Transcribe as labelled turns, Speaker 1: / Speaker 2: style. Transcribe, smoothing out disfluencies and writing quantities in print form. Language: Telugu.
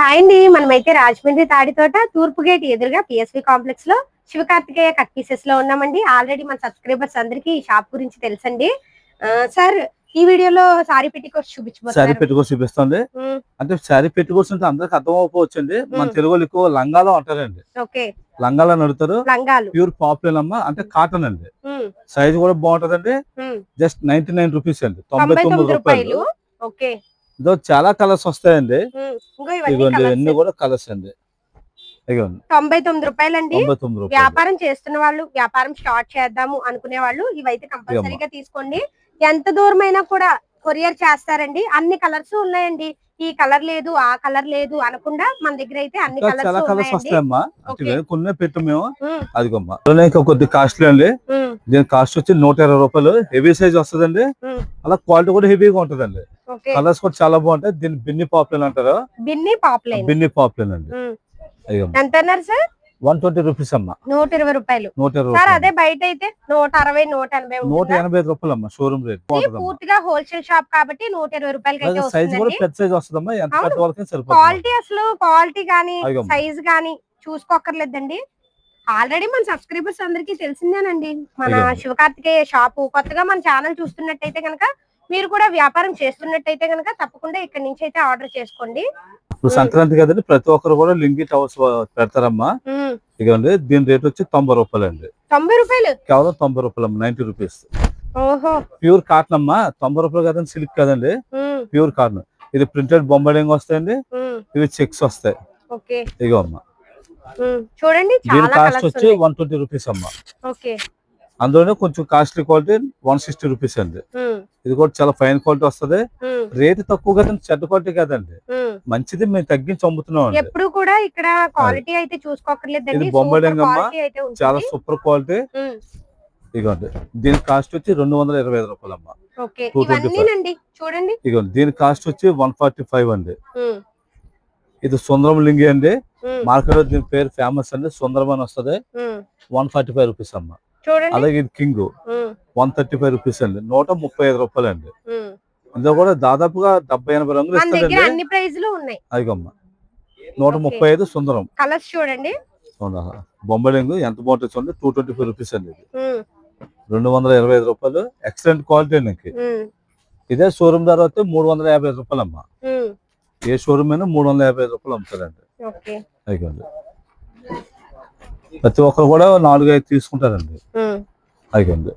Speaker 1: హాయ్ అండి, మనమైతే రాజమండ్రి తాడితోట తూర్పు గేట్ ఎదురుగా పిఎస్వి కాంప్లెక్స్ లో శివకార్తికేయ కట్ పీసెస్ లో ఉన్నామండి. ఆల్రెడీ మన సబ్స్క్రైబర్స్ అందరికి ఈ షాప్ గురించి తెలుసండి. సార్, ఈ వీడియోలో సారీ పెట్టికోట్స్
Speaker 2: సారీ పెట్టుకోవచ్చు చూపిస్తుంది. అంటే సారీ పెట్టుకోవచ్చు అంటే అందరికి అర్థం అవ్వకపోవచ్చండి. మన తెలుగులో ఎక్కువ లంగాలో అంటారండి. లంగాలో నడుతారు. ప్యూర్ పాపులర్ అమ్మ, అంటే కాటన్ అండి. సైజ్ కూడా బాగుంటదండి. జస్ట్ 99 రూపీస్ అండి, 99 రూపాయలు. ఇదో చాలా కలర్స్ వస్తాయండి. ఇవన్నీ కూడా కలర్స్ అండి.
Speaker 1: 99 రూపాయలండి. వ్యాపారం చేస్తున్న వాళ్ళు, వ్యాపారం స్టార్ట్ చేద్దాము అనుకునే వాళ్ళు ఇవైతే కంపల్సరీగా తీసుకోండి. ఎంత దూరమైనా కూడా కొరియర్ చేస్తారండి. అన్ని కలర్స్ ఉన్నాయండి. ఈ కలర్ లేదు, ఆ కలర్ లేదు అనకుండా మన దగ్గర అయితే అన్ని కలర్స్
Speaker 2: వస్తాయమ్మా. కొన్ని పెట్టు మేము అదిగమ్మా. కొద్ది కాస్ట్లీ అండి. దీని కాస్ట్ వచ్చి 120 రూపాయలు. హెవీ సైజ్ వస్తుందండి. అలా క్వాలిటీ కూడా హెవీగా ఉంటదండి. కలర్స్ కూడా చాలా బాగుంటాయి. దీన్ని బిన్ని పాపులర్ అంటారు.
Speaker 1: బిన్ని
Speaker 2: పాపులర్ అండి.
Speaker 1: ఎంత అన్నారు సార్?
Speaker 2: 120 రూపీస్ అమ్మా.
Speaker 1: 120 రూపాయలు. సార్, అదే బయట అయితే 160,
Speaker 2: 180 రూపాయలు అమ్మా షోరూమ్ రేట్.
Speaker 1: పూర్తిగా హోల్సేల్ షాప్ కాబట్టి 120 రూపాయలకి అయితే
Speaker 2: సైజ్ కూడా పెద్ద సైజ్ వస్తుందమ్మా. ఎంత పెద్ద వాళ్ళకి సరిపోతుంది.
Speaker 1: క్వాలిటీ అసలు క్వాలిటీ గానీ సైజ్ గానీ చూసుకోక్కర్లేదండి. ఆల్రెడీ మన సబ్స్క్రైబర్స్ అందరికి తెలిసిందేనండి మన శివకార్తికేయ షాపు. కొత్తగా మన ఛానల్ చూస్తున్నట్టయితే కనుక, మీరు కూడా వ్యాపారం చేస్తున్నట్టయితే కనుక తప్పకుండా ఇక్కడ నుంచి అయితే ఆర్డర్ చేసుకోండి.
Speaker 2: ఇప్పుడు సంక్రాంతి కదండి, ప్రతి ఒక్కరు కూడా లింగి టవర్స్ పెడతారమ్మా. ఇదిగోండి, దీని రేట్ వచ్చి 90 రూపాయలు అండి.
Speaker 1: 90 రూపాయలు,
Speaker 2: కేవలం 90 రూపాయలు అమ్మా. 90 రూపీస్. ప్యూర్ కాటన్ అమ్మా. 90 రూపాయలు కదండి, సిల్క్ కదండి, ప్యూర్ కాటన్. ఇది ప్రింటెడ్ బొంబాయింగ్ వస్తాయండి. ఇవి చెక్స్ వస్తాయి. ఇగో అమ్మా,
Speaker 1: చూడండి.
Speaker 2: దీని కాస్ట్ వచ్చి 120 రూపీస్ అమ్మా. అందులోనే కొంచెం కాస్ట్లీ క్వాలిటీ 160 రూపీస్ అండి. ఇది కూడా చాలా ఫైన్ క్వాలిటీ వస్తుంది. రేట్ తక్కువ కదండి, చెడ్డ క్వాలిటీ కదండి, మంచిది. మేము తగ్గించి అమ్ముతున్నాం.
Speaker 1: ఎప్పుడు కూడా ఇక్కడ క్వాలిటీ అయితే చూసుకోకర్లేదండి.
Speaker 2: ఇది బొంబాయింగ్ అమ్మా, చాలా సూపర్ క్వాలిటీ. ఇదిగోండి, దీని కాస్ట్ వచ్చి 225 రూపాయలు అమ్మా.
Speaker 1: చూడండి.
Speaker 2: ఇదిగోండి, దీని కాస్ట్ వచ్చి 145 అండి. ఇది సుందరం లింగి అండి. మార్కెట్ లో దీని పేరు ఫేమస్ అండి. సుందరం అని వస్తుంది. 145 రూపీస్ అమ్మా. అలాగే ఇది కింగ్ 135 రూపీస్ అండి. 135 రూపాయలు అండి. ఇందులో కూడా దాదాపుగా 70-80 రంగులు ఇస్తారండి. అదిగమ్మా, 135 సుందరం.
Speaker 1: కలర్స్ చూడండి.
Speaker 2: బొంబాయింగ్ ఎంత బాగుంటుంది చూడండి. 225 రూపీస్ అండి. ఇది 225 రూపాయలు. ఎక్సలెంట్ క్వాలిటీ అండి. ఇదే షోరూమ్ ధర అయితే 355 రూపాయలు అమ్మా. ఏ షోరూమ్ అయినా 355 రూపాయలు అమ్ముతారండి. అయిపోయింది. ప్రతి ఒక్కరు కూడా 4-5 తీసుకుంటారండి. అయిపోయింది.